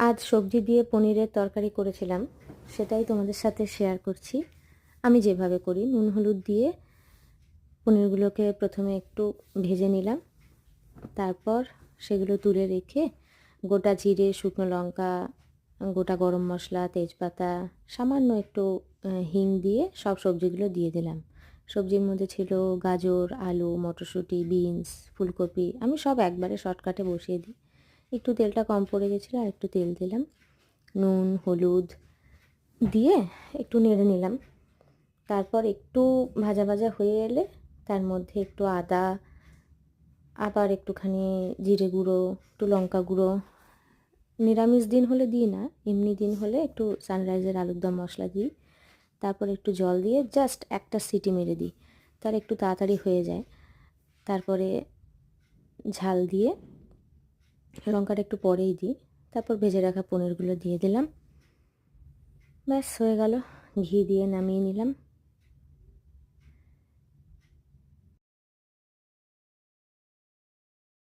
আজ সবজি দিয়ে পনিরের তরকারি করেছিলাম, সেটাই তোমাদের সাথে শেয়ার করছি। আমি যেভাবে করি, নুন হলুদ দিয়ে পনিরগুলোকে প্রথমে একটু ভেজে নিলাম, তারপর সেগুলো তুলে রেখে গোটা জিরে, শুকনো লঙ্কা, গোটা গরম মশলা, তেজপাতা, সামান্য একটু হিং দিয়ে সব সবজিগুলো দিয়ে দিলাম। সবজির মধ্যে ছিল গাজর, আলু, মটরশুঁটি, বিনস, ফুলকপি। আমি সব একবারে শর্টকাটে বসিয়ে দিই। একটু তেলটা কম পড়ে গেছিলো, আর একটু তেল দিলাম, নুন হলুদ দিয়ে একটু নেড়ে নিলাম। তারপর একটু ভাজা ভাজা হয়ে এলে তার মধ্যে একটু আদা, আবার একটুখানি জিরে গুঁড়ো, একটু লঙ্কা গুঁড়ো, নিরামিষ দিন হলে দিই না, এমনি দিন হলে একটু সানরাইজের আলুর দম মশলা দিই। তারপর একটু জল দিয়ে জাস্ট একটা সিটি মেরে দিই, তার একটু তাড়াতাড়ি হয়ে যায়। তারপরে ঝাল দিয়ে লঙ্কাটা একটু পরেই দিই। তারপর ভেজে রাখা পনিরগুলো দিয়ে দিলাম, ব্যাস হয়ে গেল। ঘি দিয়ে নামিয়ে নিলাম।